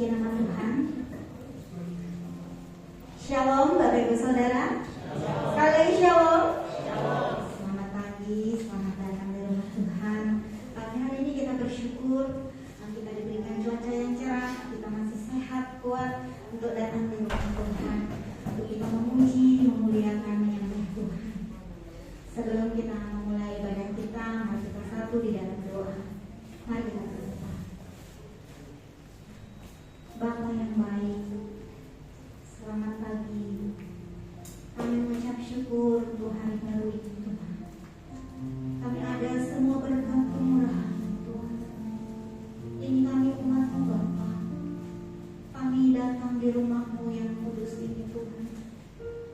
Terpuji nama Tuhan. Shalom Bapak Ibu Saudara. Sekali lagi shalom. Selamat pagi, selamat datang di rumah Tuhan. Pagi hari ini kita bersyukur kita diberikan cuaca yang cerah, kita masih sehat, kuat untuk datang di rumah Tuhan, untuk kita memuji, memuliakan, menyembah Tuhan. Sebelum kita memulai ibadah kita, mari kita satu di dalam doa. Mari kita berdoa. Bapa yang baik, selamat pagi. Kami mengucap syukur untuk hari baru ini Tuhan. Kami ada semua berkat kemurahan Tuhan. Ini kami umat-Mu Bapa. Kami datang di rumah-Mu yang kudus ini Tuhan,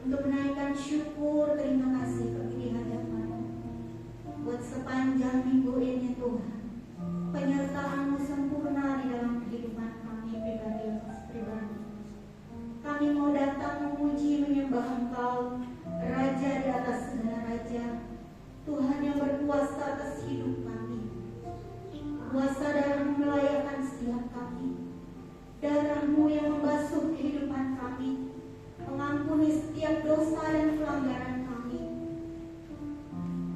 untuk menaikkan syukur, terima kasih di hadapan-Mu buat sepanjang minggu ini Tuhan. Penyertaan-Mu sempurna di dalam kehidupan kami pribadi. Kami mau datang memuji, menyembah Engkau, Raja di atas segala raja, Tuhan yang berkuasa atas hidup kami. Kuasa darah-Mu melayakkan setiap kami, darah-Mu yang membasuh kehidupan kami, mengampuni setiap dosa dan pelanggaran kami.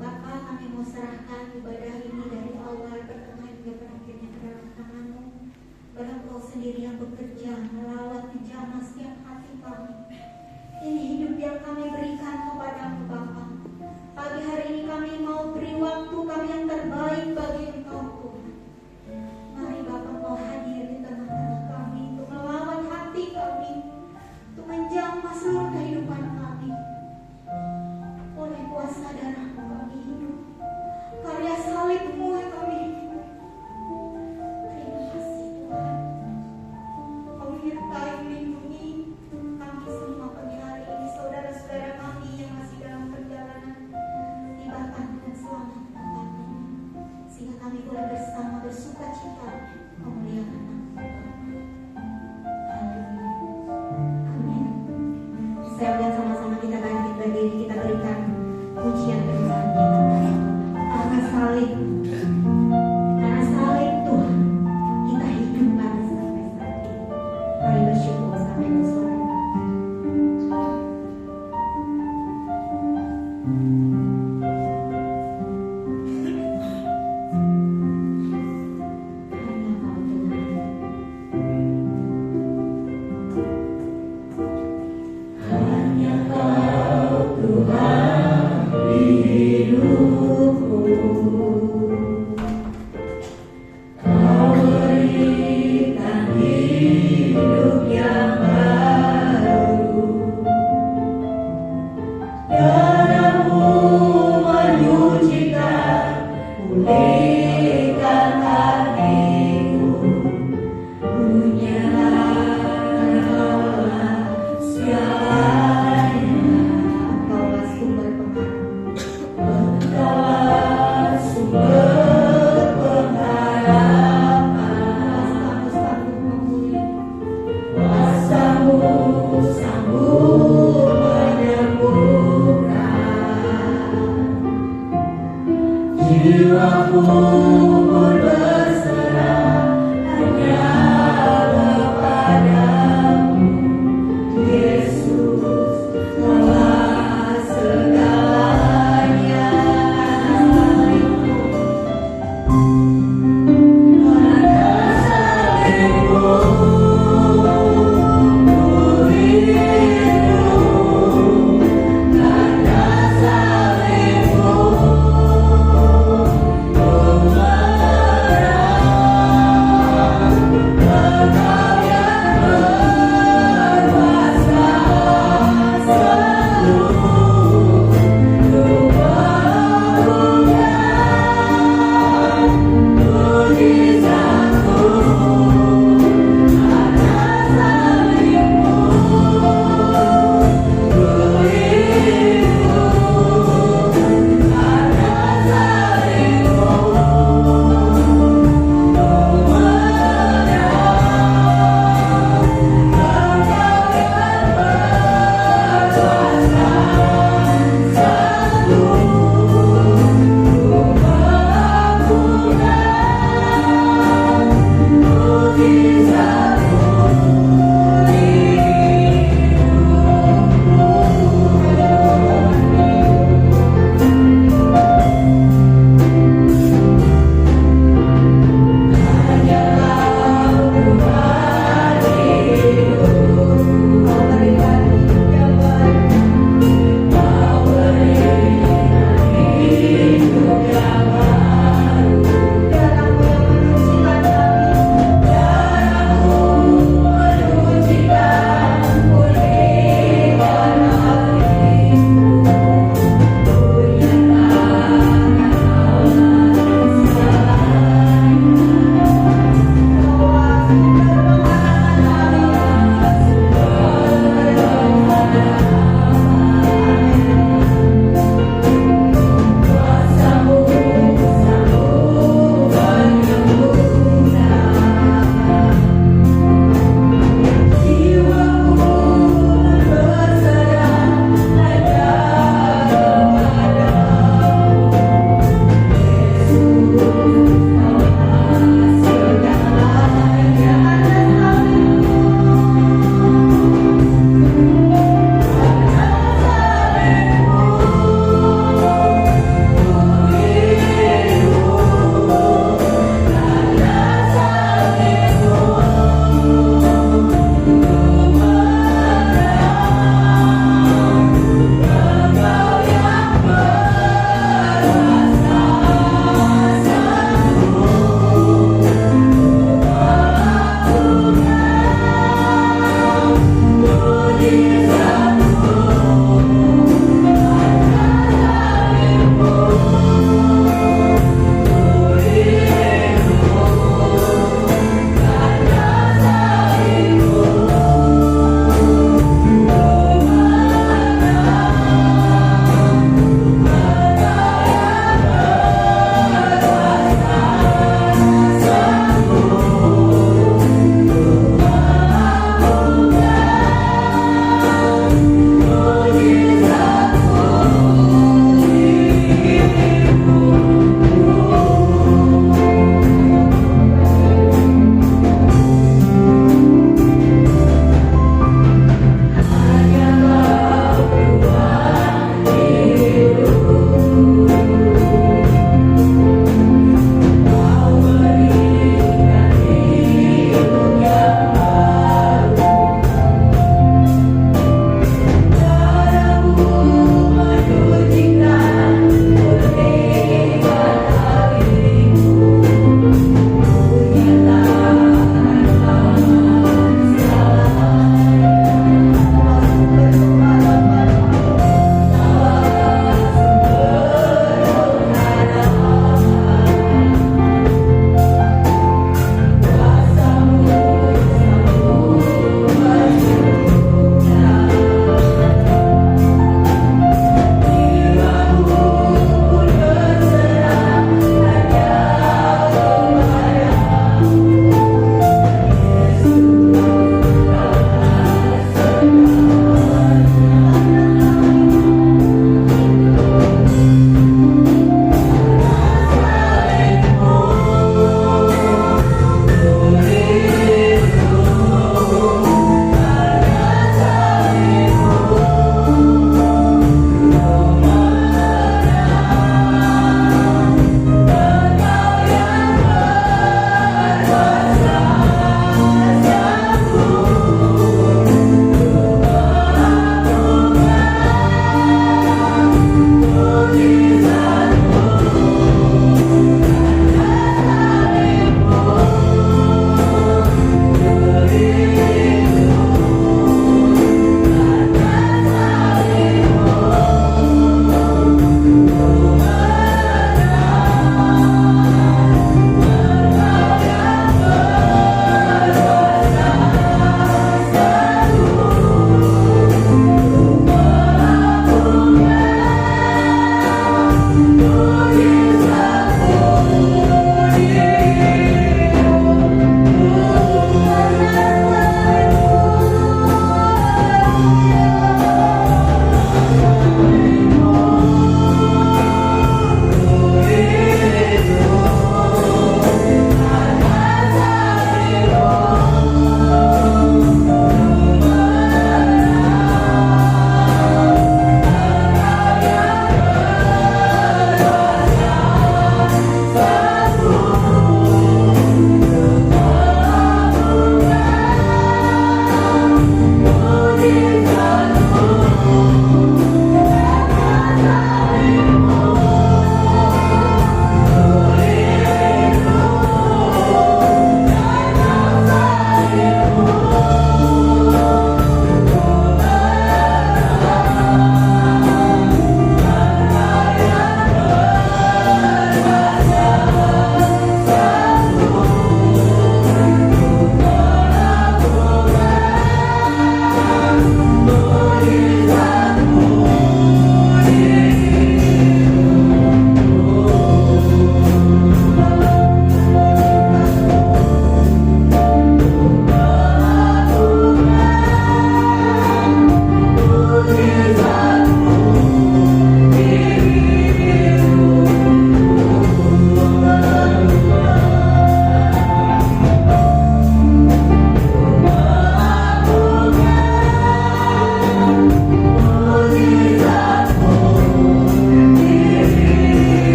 Bapa, kami mau serahkan ibadah ini dari awal pertengahan hingga berakhirnya ke dalam tangan-Mu. Biar Engkau sendiri yang bekerja, melawat, menjamah setiap hati kami. Ini hidup yang kami berikan kepada-Mu Bapa. Pagi hari ini kami mau beri waktu kami yang terbaik bagi Engkau Tuhan. Mari Bapa, Engkau hadir di tengah-tengah kami untuk melawat hati kami, untuk menjamah seluruh kehidupan kami. Oleh kuasa darah-Mu kami hidup. Karya salib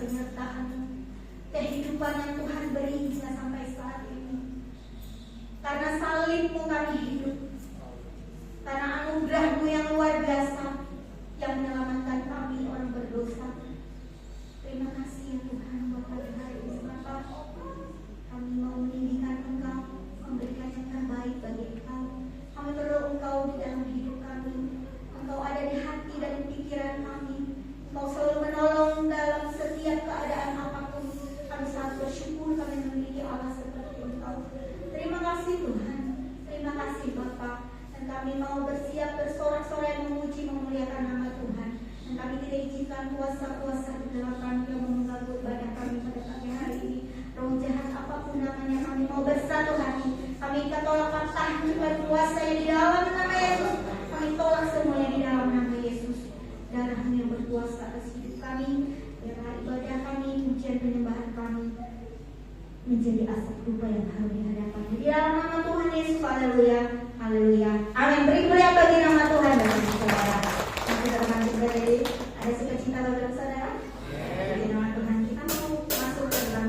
penyertaan kehidupan yang Tuhan beri hingga sampai saat ini. Karena salib-Mu kami hidup, karena anugerah-Mu yang luar biasa yang menyelamatkan kami orang berdosa. Terima kasih ya Tuhan buat pada hari ini Bapa. Kami mau meninggikan Engkau, memberikan yang terbaik bagi Engkau. Kami perlu Engkau di dalam hidup kami. Engkau ada di hati dan pikiran kami. Engkau selalu menolong dalam setiap keadaan apapun. Kami sangat bersyukur kami memiliki Allah seperti Engkau. Terima kasih Tuhan. Terima kasih Bapa. Dan kami mau bersiap bersorak-sorai memuji memuliakan nama Tuhan. Dan kami tidak izinkan kuasa-kuasa kegelapan yang mengganggu ibadah kami pada pagi hari ini. Roh jahat apapun namanya, kami mau bersatu hati. Kami tolak patah kuasa yang di dalam nama Yesus. Kami tolak semuanya di dalam nama Yesus. Darah-Mu yang berkuasa atas hidup kami. Biarlah ibadah kami, pujian penyembahan kami menjadi asap rupa yang harum di hadapan-Mu. Di dalam nama Tuhan Yesus, haleluya, haleluya, amin. Beri kemuliaan bagi nama Tuhan dan saudara. Kita terbantu berdiri. Ada sukacita bagi saudara. Di nama Tuhan kita mau masuk ke dalam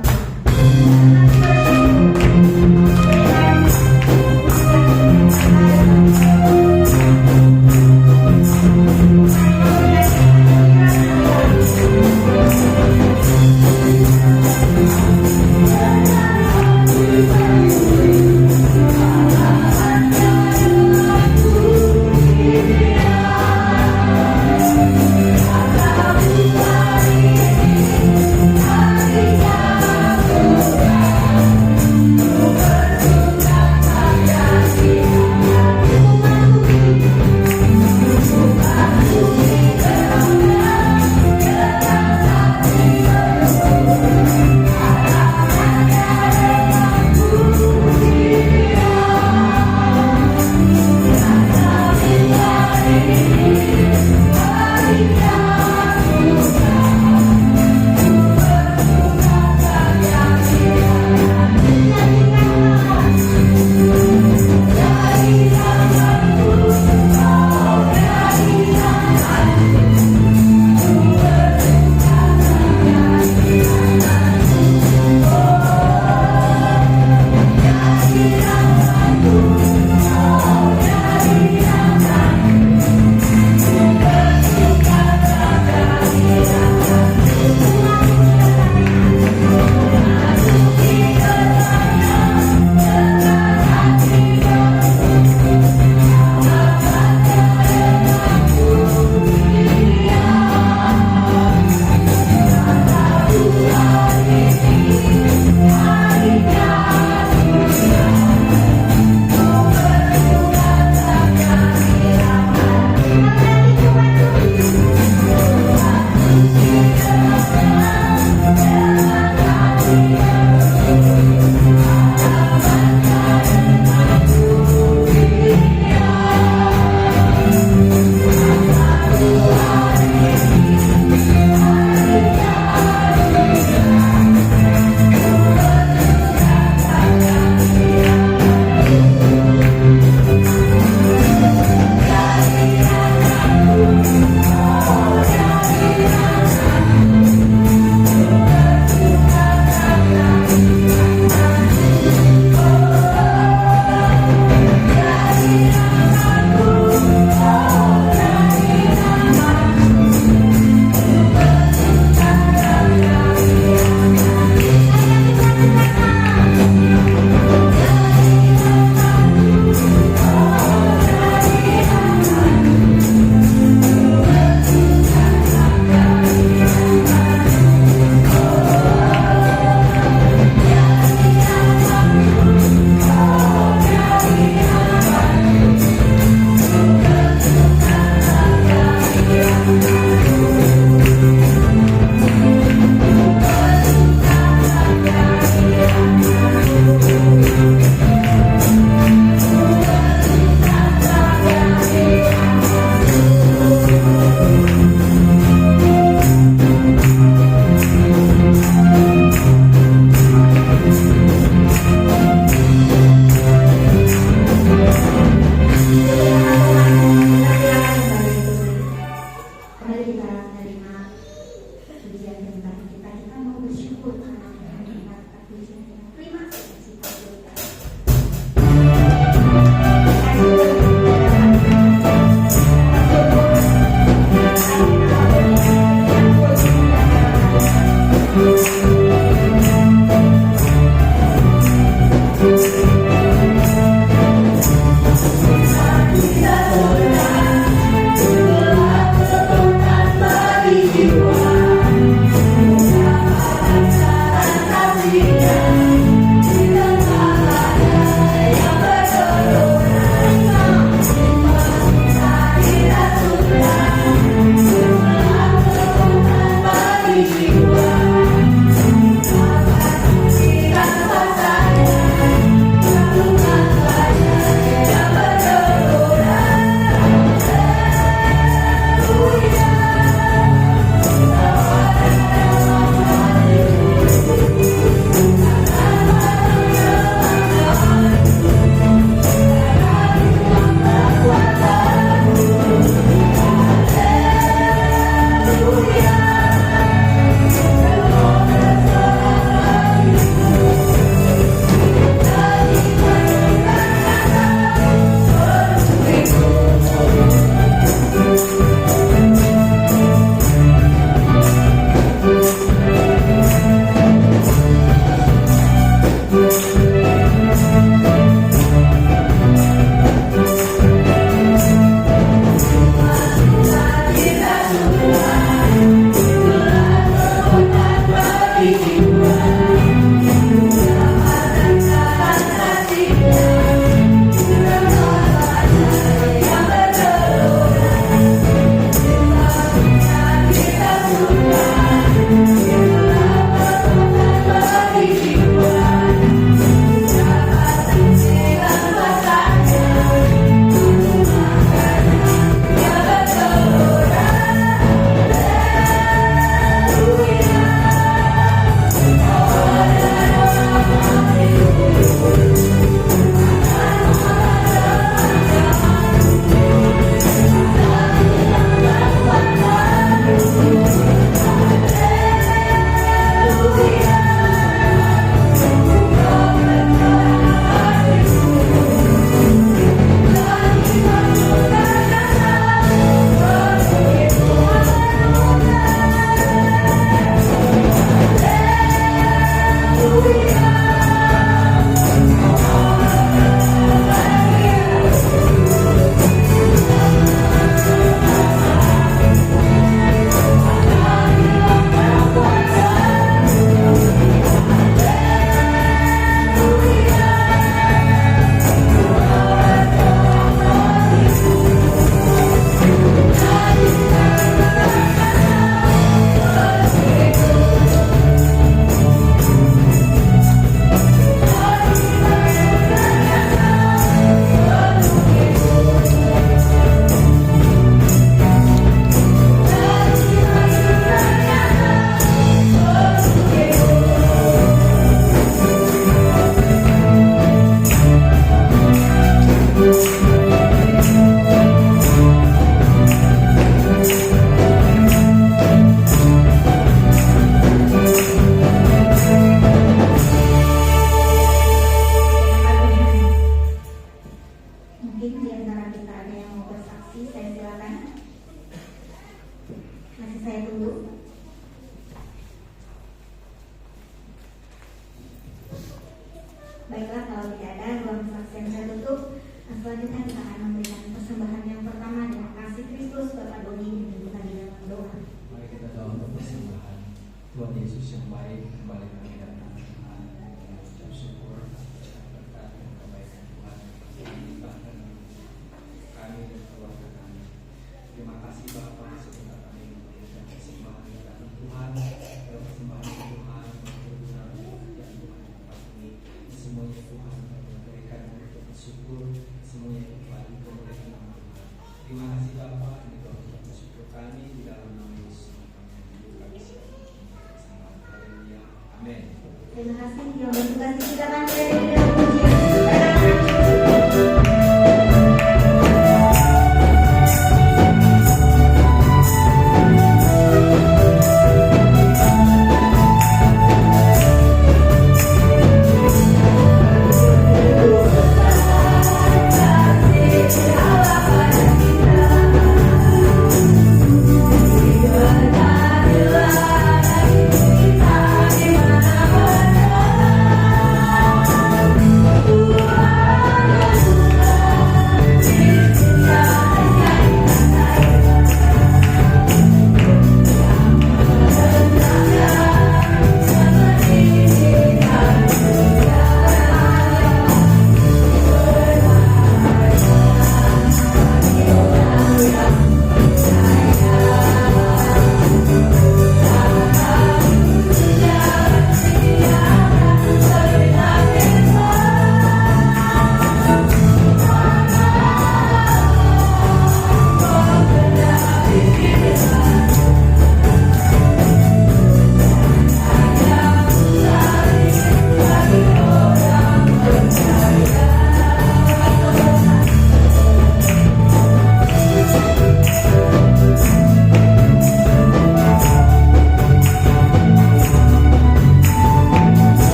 Terima kasih yang bertugas di silakan dari pujian.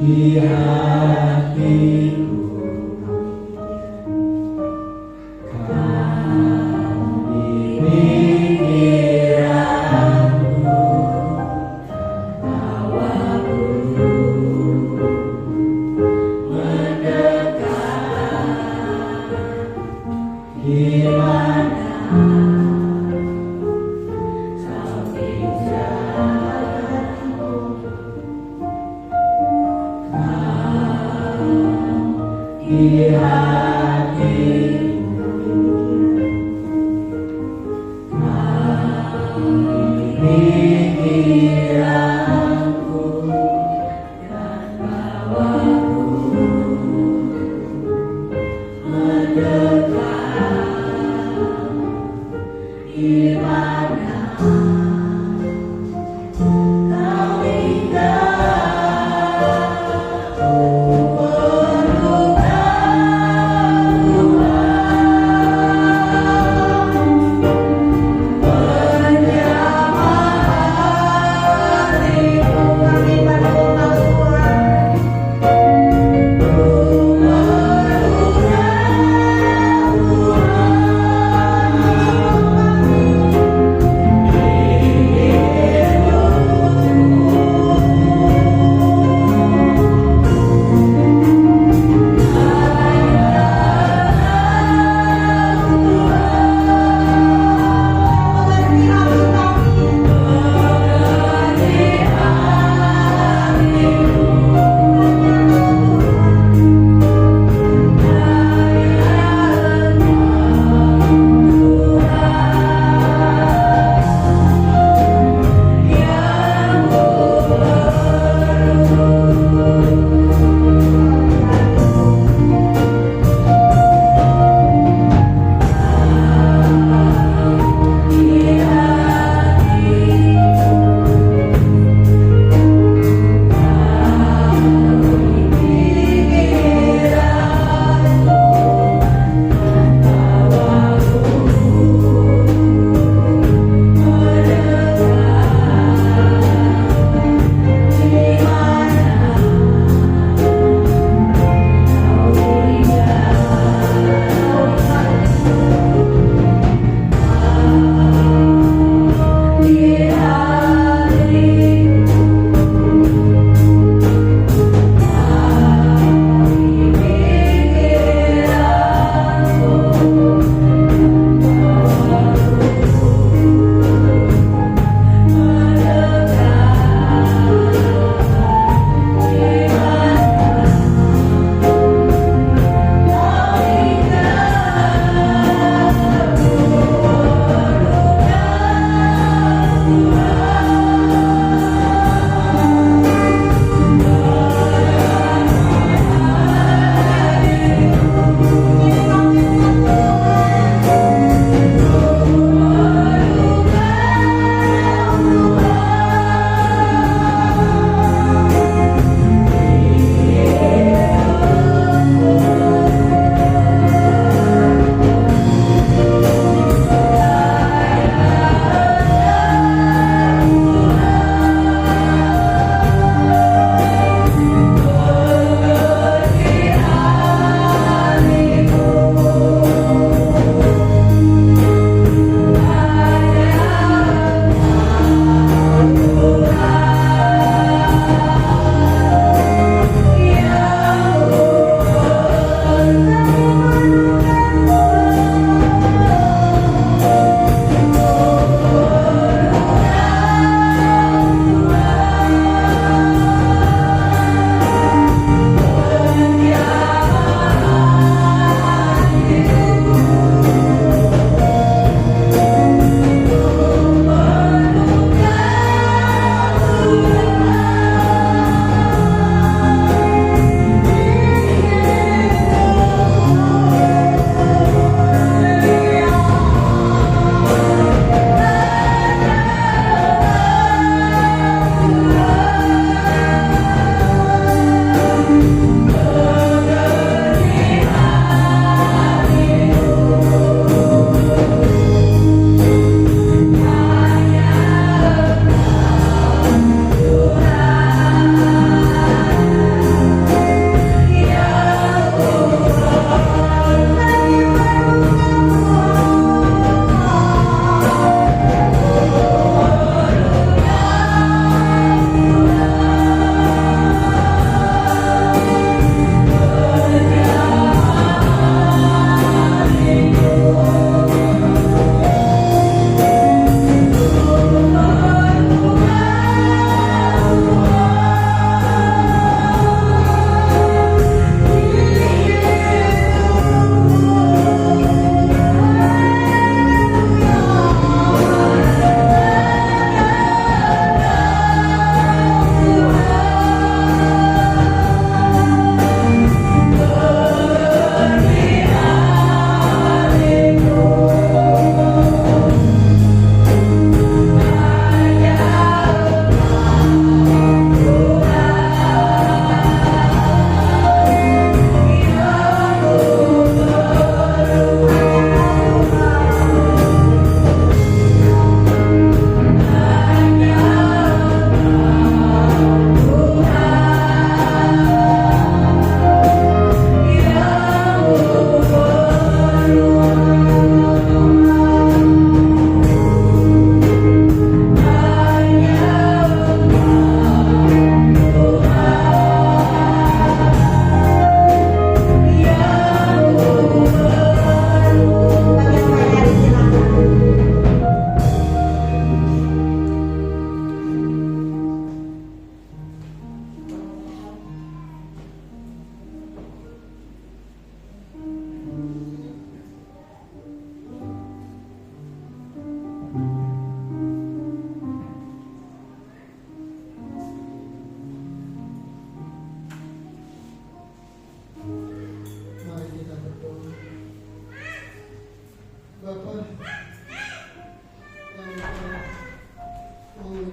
di hatiku. Kau di pikiranku, tertawaku mendekat. Di mana kau tinggalku, di hatiku. Kau di pikiranku dan bawaku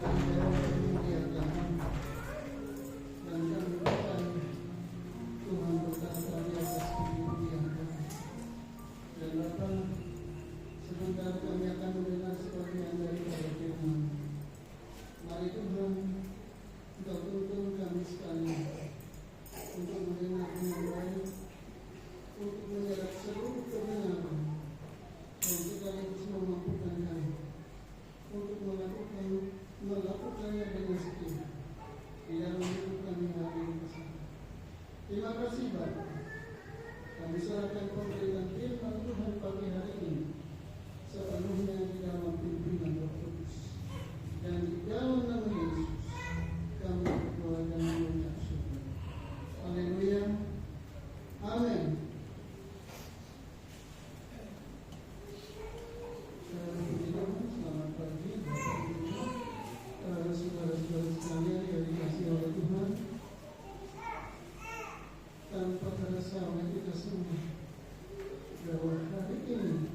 jauh kemuliaan dan kami bukan Tuhan berkata di atas kemuliaan. Dan Bapa, sebentar kami akan mendengar sebagian daripada firman. Mari Tuhan, Engkau tuntun kami sekalian untuk mendengar dengan baik, untuk menyerap seluruh kebenaran, dan sekaligus memampukan kami untuk melakukannya dengan setia di dalam hidup kami hari ini. Terima kasih Bapa. Kami serahkan pemberitaan firman Tuhan pagi hari ini sepenuhnya di dalam pimpinan Roh Kudus, dan di dalam nama Yesus kami berdoa dan mengucap syukur. Haleluya. Amin. Selamat pagi Bapak Ibu, saudara-saudara sekalian yang dikasihi oleh Tuhan. Tanpa terasa oleh kita semua bahwa hari ini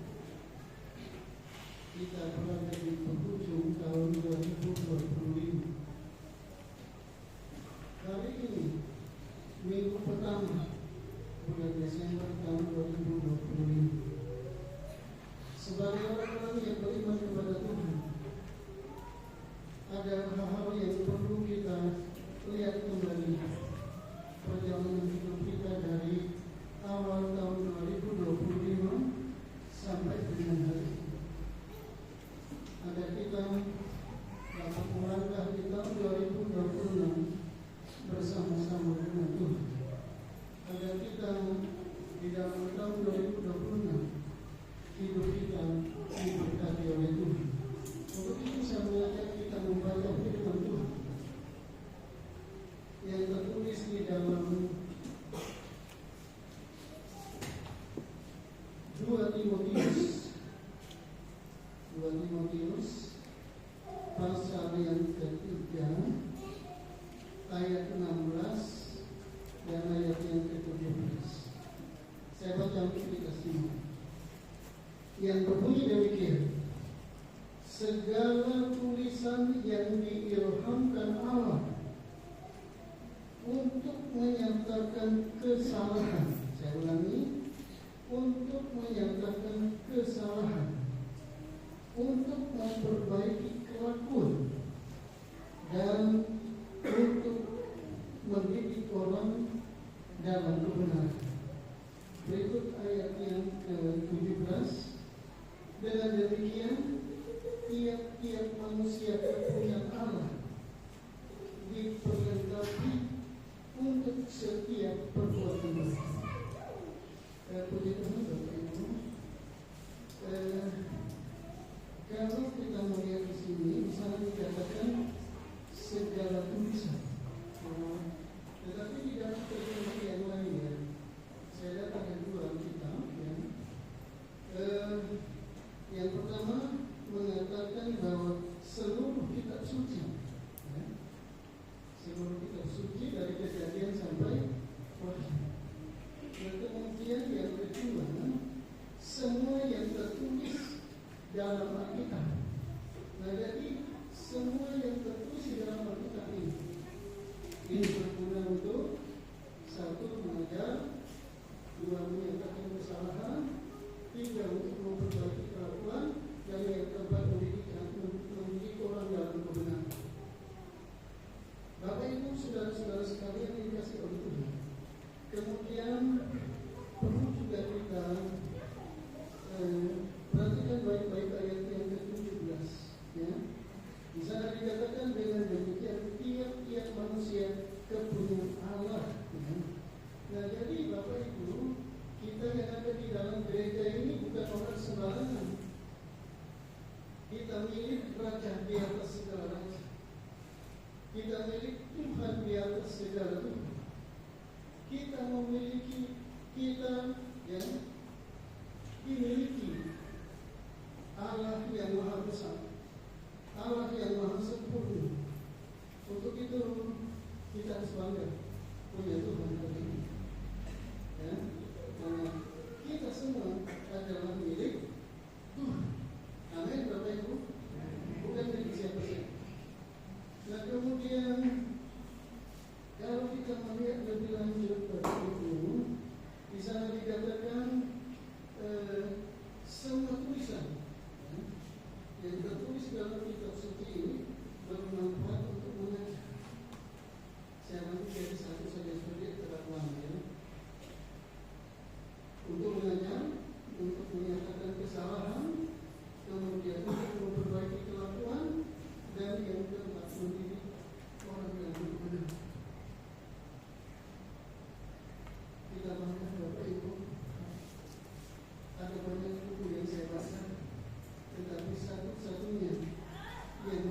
kita berada di penghujung tahun 2025. Hari ini minggu pertama bulan Desember tahun 2025. Sebagai orang-orang yang beriman kepada Tuhan, ada hal-hal yang perlu kita lihat kembali perjalanan hidup kita dari awal tahun 2025 sampai dengan hari ini. Agar kita dapat melangkah di tahun 2026 bersama-sama dengan Tuhan. Agar kita di dalam tahun 2026 hidup kita diberkati oleh Tuhan. Untuk itu saya mengajak kita membaca firman Tuhan yang tertulis di dalam 2 Timotius pasal yang ketiga ayat 16 dan ayat yang ke-17. Saya baca untuk kita semua. Yang berbunyi demikian: segala tulisan yang diilhamkan Allah untuk menyatakan kesalahan. Saya ulangi, untuk menyatakan kesalahan, untuk memperbaiki kelakuan, dan untuk mendidik orang dalam kebenaran. Berikut ayat yang ke-17. Dengan demikian, tiap-tiap manusia kepunyaan Allah diperlengkapi untuk setiap perbuatan baik. Puji Tuhan Bapak Ibu. Kalau kita melihat di sini, misalnya dikatakan segala tulisan. Tetapi di dalam terjemahan yang lainnya, saya lihat ada 2 kitab. Yang pertama mengatakan bahwa seluruh kitab suci, seluruh kitab suci dari Kejadian sampai Wahyu. Dan kemudian yang kedua, semua yang tertulis dalam Alkitab. Nah, jadi semua yang tertulis di dalam Alkitab ini berguna untuk 1 mengajar, 2 menyatakan kesalahan, 3 untuk memperbaiki kelakuan, dan yang keempat mendidik orang dalam kebenaran. Bapak Ibu, saudara-saudara sekalian yang dikasihi oleh Tuhan. Kemudian perlu juga kita perhatikan baik-baik ayat yang ke-17. Ya. Di sana dikatakan dengan demikian tiap-tiap manusia kepunyaan Allah. Ya. Nah, jadi Bapak Ibu, kita yang ada di dalam gereja ini bukan orang sembarangan. Kita milik Raja di atas segala raja. Kita milik Tuhan di atas segala Tuhan. Kita memiliki, kita yang dimiliki Allah yang Maha Besar, Allah yang Maha Sempurna. Untuk itu kita harus bangga punya Tuhan seperti ini. Ya, karena kita semua adalah milik Tuhan. Amin, Bapak Ibu. Bukan milik siapa-siapa. kemudian kalau kita melihat lebih lanjut pada itu, di sana dikatakan semua tulisan yang tertulis dalam kitab suci ini bermanfaat untuk mengajar. Saya nanti jadi satu saja sebagai terang ya. Untuk mengajar, untuk menyatakan kesalahan, kemudian untuk memperbaiki kelakuan, dan yang keempat mendidik orang yang benar. Kita bangga Bapak Ibu, ada banyak buku yang saya baca, tetapi satu-satunya yang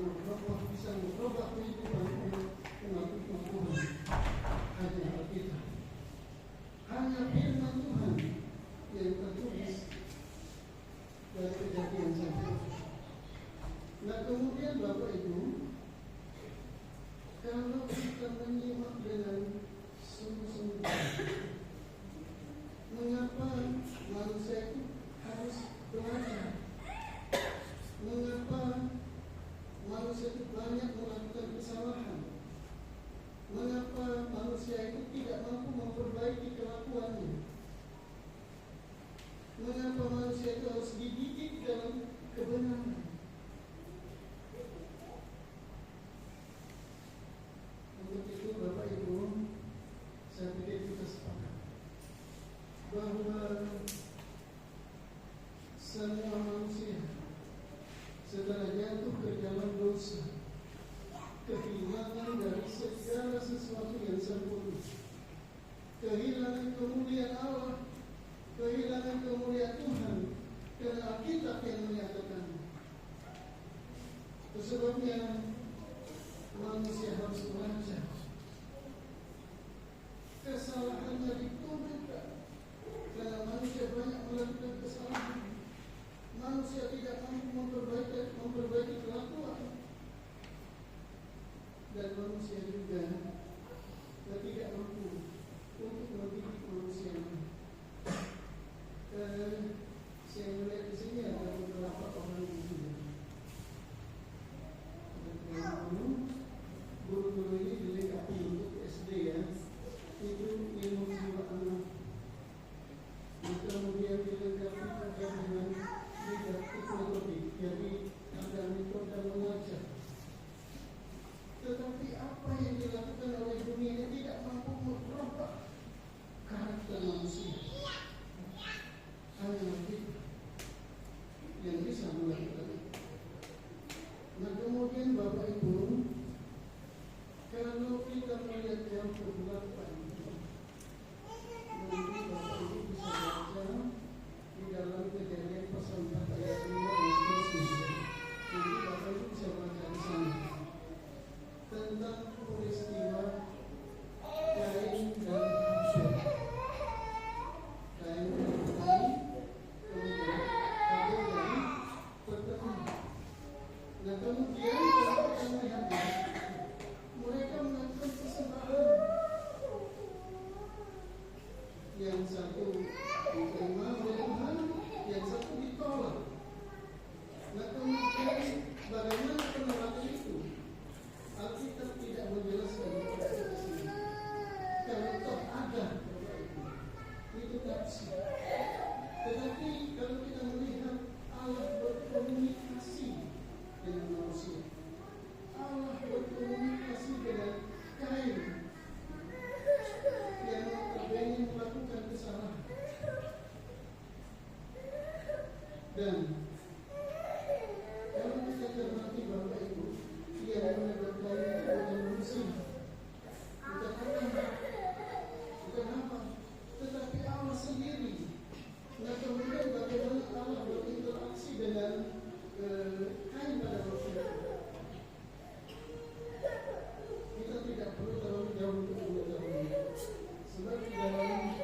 bisa merubah kehidupan umat Tuhan hanya Alkitab, hanya firman Tuhan yang tertulis dari Kejadian sampai. Nah kemudian Bapak Ibu, kalau kita menyimak dengan sungguh-sungguh, mengapa manusia itu harus belajar? Mengapa manusia itu banyak melakukan kesalahan? Mengapa manusia itu tidak mampu memperbaiki kelakuannya? Mengapa manusia itu harus dididik dalam kebenaran? Untuk itu Bapak Ibu, saya pikir kita sepakat bahwa semua manusia setelah jatuh ke dalam dosa, kehilangan dari segala sesuatu yang sempurna, kehilangan kemuliaan Allah, kehilangan kemuliaan Tuhan, karena Alkitab yang menyatakan. Itu sebabnya manusia harus belajar. Kesalahannya ditunjukkan karena manusia banyak melakukan kesalahan. Manusia tidak mampu memperbaiki kelakuan, dan manusia juga tidak mampu untuk mendidik manusia. Saya melihat di sini ada beberapa orang di sini. Guru-guru ini dilengkapi untuk SD ya, itu ilmu jiwa anak. Kemudian dilengkapi juga dengan didaktik metode, jadi ada metode mengajar. Tetapi apa yang dilakukan oleh dunia ini tidak mampu merubah karakter manusia. Hanya kita yang bisa melakukan itu. Nah kemudian Bapak Ibu, kalau kita melihat yang ke-8, nanti Bapak Ibu bisa baca di dalam Kejadian pasal 4 ayat 5 dan seterusnya. Nanti Bapak Ibu bisa baca di sana tentang peristiwa Kain dan Habil. Kain dan Habil, kemudian Habil dari pertemanan. Nah kemudian kalau kita melihatnya, mereka melakukan persembahan. Yang satu diterima oleh Tuhan, yang satu ditolak. Nah kemudian bagaimana penolakan itu? Alkitab tidak menjelaskan di sini. Kalau toh ada, itu tafsir. Tetapi kalau kita melihat Allah berkomunikasi dengan manusia, Allah berkomunikasi dengan Kain yang notabene melakukan kesalahan. Dan kalau kita cermati Bapak Ibu, dia menegur Kain itu bukan manusia, bukan apa, tetapi Allah sendiri. Nah kemudian bagaimana Allah berinteraksi dengan Kain pada waktu itu? Kita tidak perlu terlalu jauh untuk mengetahui. Sebab di dalam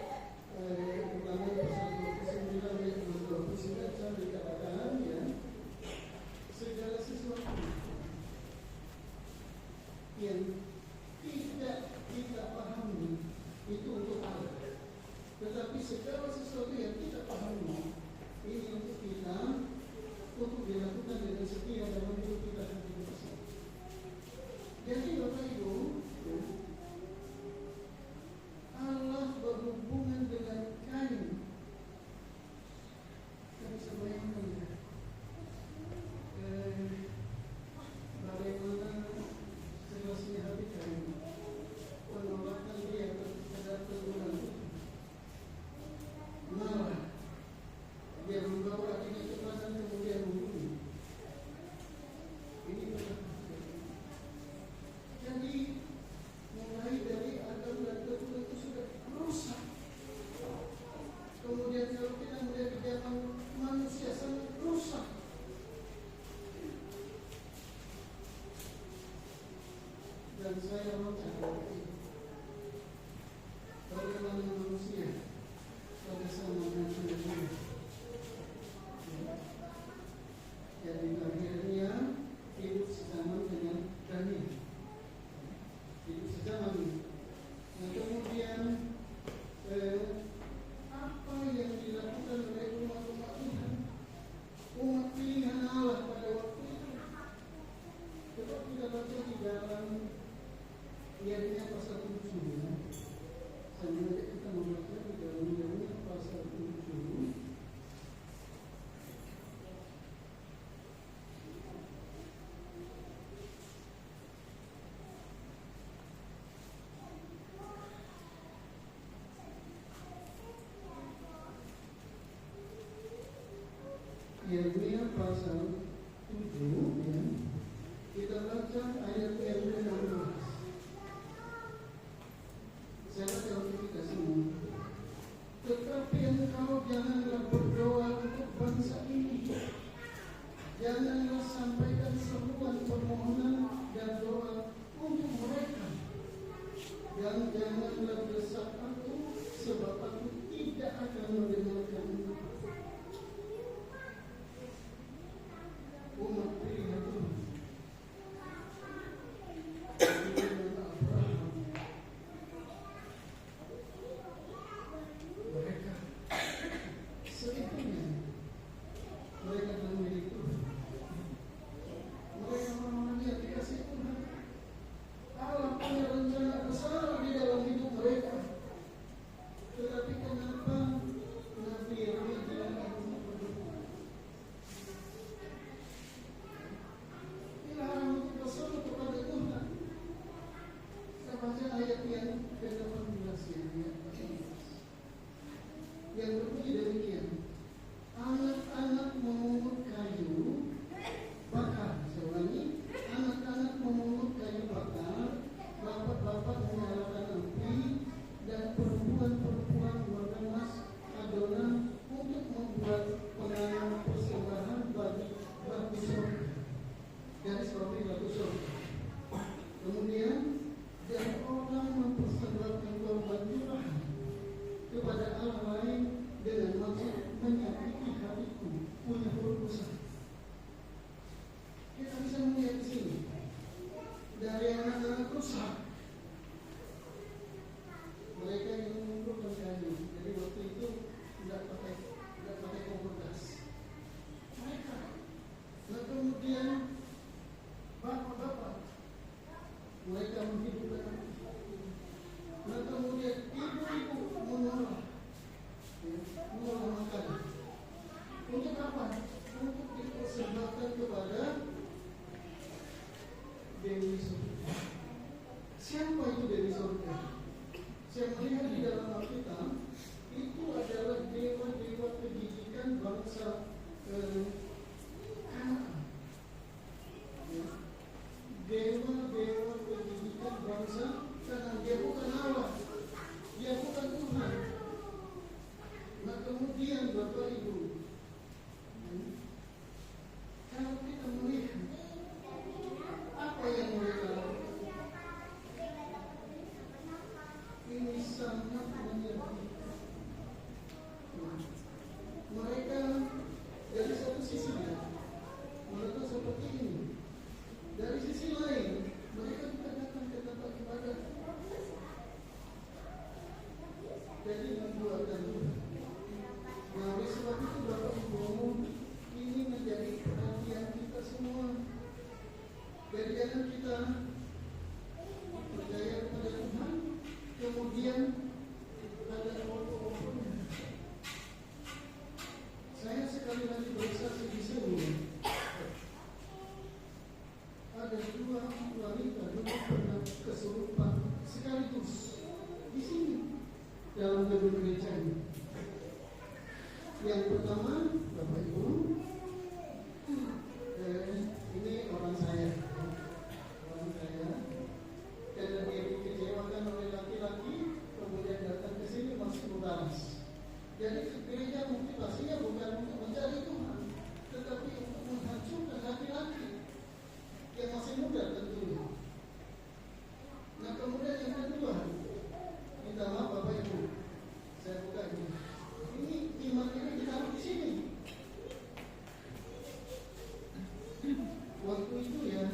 Ulangan pasal 29 ayat 29 dikatakan ya, segala sesuatu yang tidak kita pahami itu untuk Allah. Tetapi segala sesuatu yang kita pahami ini untuk kita, untuk dilakukan dengan setia dalam hidup kita sendiri. Jadi Bapak Ibu, Allah berhubungan dengan Kain. Kita bisa bayangkan ya, bagaimana jelasnya hati Kain, penolakan dia terhadap Tuhan, marah, dia membawa hatinya kekerasan kemudian membunuh. Ini jadi mulai dari Adam dan Tuhan itu sudah rusak. Kemudian kalau kita melihat di zaman manusia sangat rusak. Dan saya mencatat bagaimana manusia pada zaman manusia. Jadi akhirnya hidup sejaman dengan Daniel. Hidup sejaman. Nah kemudian apa yang dilakukan oleh umat-umat Tuhan, umat pilihan Allah pada waktu itu. Coba kita baca di dalam Yeremia pasal 7. Sambil nanti kita membaca di dalam Yeremia pasal 7. Yeremia pasal 7 ya. Kita baca ayat yang ke-16. Saya baca untuk kita semua. Tetapi engkau janganlah berdoa untuk bangsa ini. Janganlah sampaikan seruan permohonan dan doa untuk mereka. Dan janganlah desak aku, sebab aku tidak akan mendengarkanmu. Umat pilihan Tuhan, Abraham, mereka seutuhnya mereka adalah milik Tuhan. Mereka orang-orang yang dikasih Tuhan. Allah punya rencana besar di dalam hidup mereka. Tetapi kenapa Nabi Yeremia tidak kepada Tuhan? Kita baca ayat yang ke-18 yang berbunyi demikian. Anak-anak memungut kayu bakar. Saya ulangi, anak-anak memungut kayu bakar, bapak-bapak menyalakan api, dan perempuan-perempuan mengemas adonan untuk membuat penganan persembahan bagi batu sorga. Garis bawahi batu sorga. Kemudian dan orang mempersembahkan korban curahan kepada Allah lain dengan maksud menyakiti hatiku, punya berusaha. Kita bisa melihat di sini dari anak-anak rusak, mereka yang mengumpulkan kayu. Jadi waktu itu tidak pakai kompor gas. Mereka. Nah kemudian bapak-bapak mereka menghidupkan. Nah kemudian ibu-ibu mengolah makanan. Untuk apa? Untuk dipersembahkan kepada Dewi Surga. Siapa itu Dewi Surga? Saya melihat di dalam Alkitab itu adalah dewa-dewa pendidikan bangsa Kanaan. Dewa-dewa pendidikan bangsa Kanaan. Dia bukan Allah, dia bukan Tuhan. Nah kemudian Bapak Ibu, kalau kita melihat apa yang mereka lakukan, ini sangat menyedihkan. dalam gedung gereja ini. Yang pertama, Bapak Ibu, ini orang saya, karena dia dikecewakan oleh laki-laki, kemudian datang ke sini masih membalas. Jadi gereja motivasinya bukan untuk mencari Tuhan, tetapi untuk menghancurkan laki-laki yang masih muda tentunya. Nah kemudian yang kedua, minta maaf Bapak Ibu, saya buka ini. Ini iman ini ditaruh di sini. Waktu itu ya,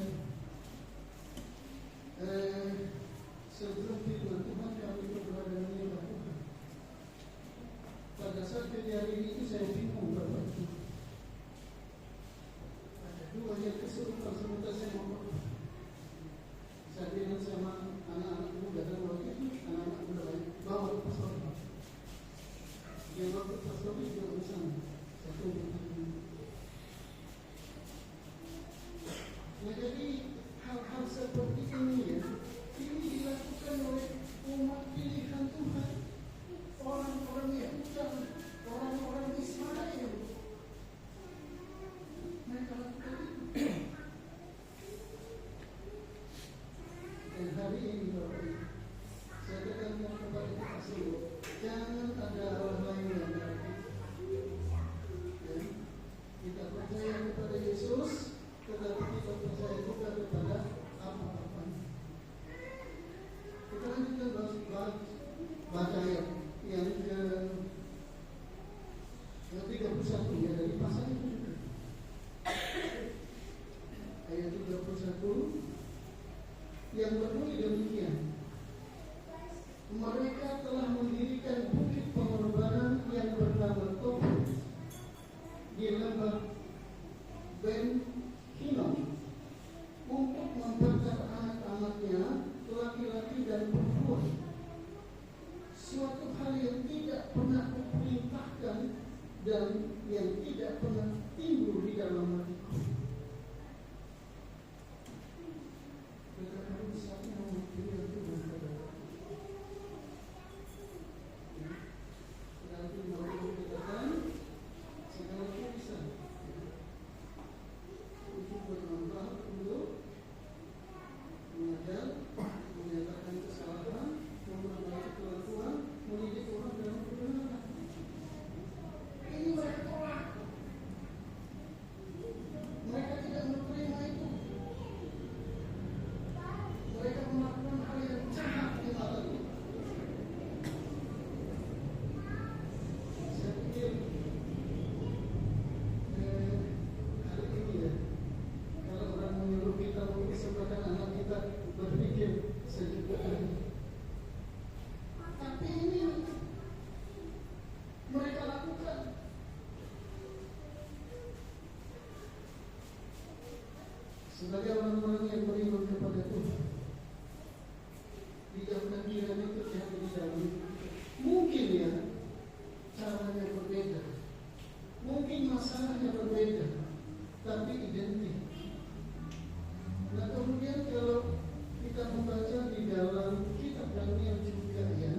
sebelum firman Tuhan kami berdoa dengan menyembah Tuhan. Pada saat kejadian itu saya bingung Bapak Ibu. Ada dua yang kesurupan sebentar saya mau. Saya bilang sama anak-anak muda dan waktu itu anak-anak muda lain bawa ke pastor. Dia bawa ke pastor itu bersama satu. Nah jadi hal-hal seperti ini ya, ini dilakukan oleh umat pilihan Tuhan, orang-orang Yehuda, orang-orang Israel. Mereka lakukan itu. Dan hari ini Bapak Ibu, saya tekankan kepada kita semua, jangan ada orang lain yang berarti. Ya, kita percaya kepada Yesus, tetapi kita percaya juga kepada apa-apa. Kita lanjutkan baca ayat yang ke-31 ya, dari pasal itu juga. Ayat 31 yang berbunyi demikian. Mereka telah mendirikan bukit pengorbanan yang bernama Topet di lembah Ben Hinnom untuk membakar anak-anaknya laki-laki dan perempuan. Suatu hal yang tidak pernah kuperintahkan dan yang tidak pernah timbul di dalam hatiku. Mereka harus saatnya memilih Tuhan pada nanti mau dikatakan segala tulisan untuk bermanfaat untuk mengajar, menyatakan kesalahan, memperbaiki kelakuan, mendidik orang dalam kebenaran. Ini mereka tolak. Mereka tidak menerima itu. Mereka melakukan hal yang jahat di mata Tuhan. Saya pikir hari ini ya, kalau orang menyuruh kita mempersembahkan anak kita, berpikir sejuta kali. Tapi ini mereka lakukan. Sebagai orang-orang yang beriman kepada Tuhan, dijauhkan kiranya terjadi di dalam hidup kita. Mungkin ya caranya berbeda, mungkin masalahnya berbeda, tapi identik. Nah kemudian kalau kita membaca di dalam kitab Daniel juga ya,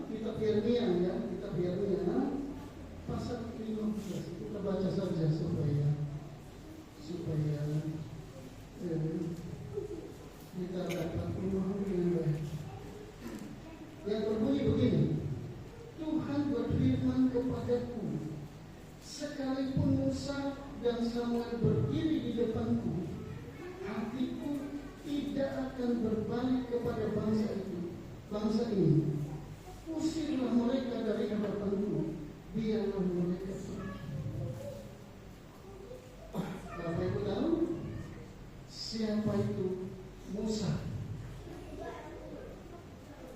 kitab Yeremia ya, kitab Yeremia pasal 15 kita baca saja supaya kita dapat memahami dengan baik. Yang berbunyi begini, Tuhan berfirman kepadaku, sekalipun Musa dan Samuel berdiri di depanku, hatiku tidak akan berbalik kepada bangsa ini. Usirlah mereka dari hadapanku, biarlah mereka pergi. Bapak Ibu tahu siapa itu Musa?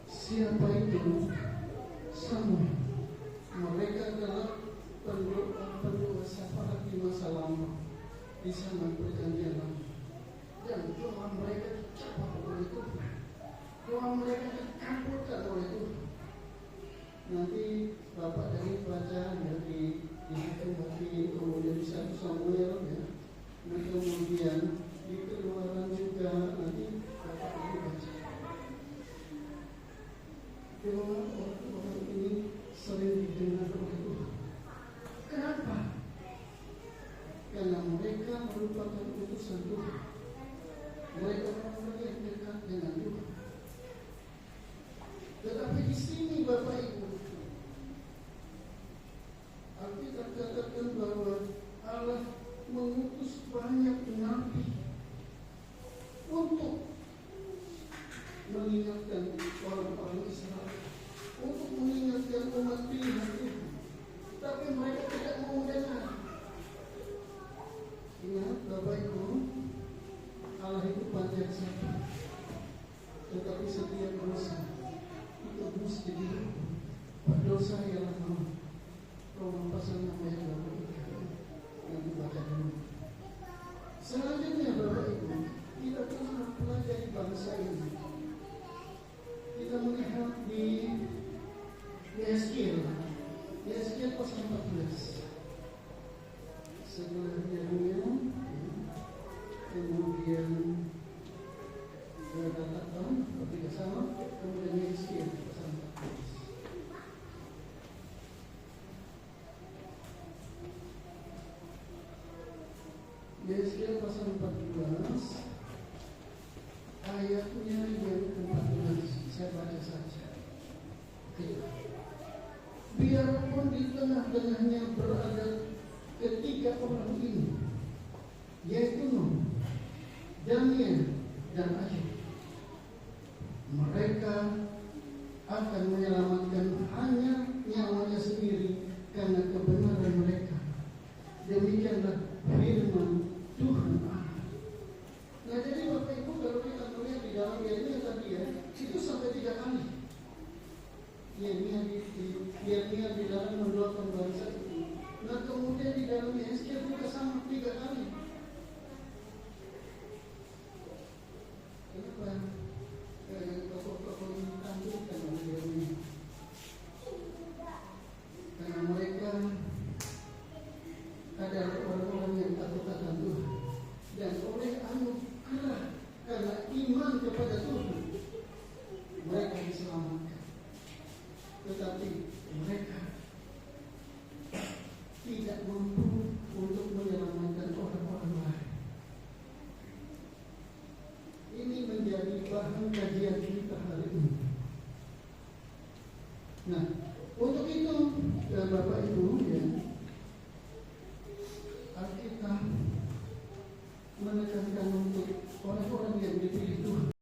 Siapa itu Samuel? Mereka adalah penduduk syafaat di masa lampau di zaman perjanjian lama. Dan doa mereka dicapai oleh Tuhan. Doa mereka dikabulkan oleh Tuhan. Nanti Bapak dari baca dari Hakim, kemudian di 1 Samuel ya. Nah kemudian di Keluaran juga nanti Bapak ini baca. mengingatkan orang-orang Israel, untuk mengingatkan umat pilihan itu, tapi mereka tidak mau dengar. Ingat Bapak Ibu, Allah itu pandai sabar, tetapi setiap dosa itu mesti dihukum. Dosa ialah maut. Roma pasal 6 ayat 23 yang dibaca dulu. Selanjutnya Bapak Ibu, kita telah mempelajari bangsa ini. Kita melihat di Yeskiel pasal 14. Setelah Yeremia, kemudian Gatakan, tidak sama, kemudian Yeskiel pasal 14. Yeskiel pasal 14 ayatnya yang ke-14, saya baca saja. Biarpun di tengah-tengahnya berada ketiga orang ini, yaitu Nuh, Daniel, dan Ayub, mereka akan menyelamatkan hanya nyawanya sendiri karena kebenaran mereka. Demikianlah firman Tuhan Allah. Nah, jadi Bapak Ibu, kalau kita melihat di dalam Yeremia tadi ya, itu sampai 3 kali. Yeremia di dalam mendoakan bangsa itu. Nah, kemudian di dalam Yeskiel juga sama 3 kali. Kenapa? Tokoh-tokoh ini ditampilkan oleh Yeremia. Karena mereka adalah orang-orang yang takut akan Tuhan, dan oleh anugerah karena iman kepada Tuhan mereka diselamatkan. Tetapi mereka tidak mampu untuk menyelamatkan orang-orang lain. Ini menjadi bahan kajian kita hari ini. Nah, untuk itu Bapak Ibu ya, Alkitab menekankan untuk orang-orang yang dipilih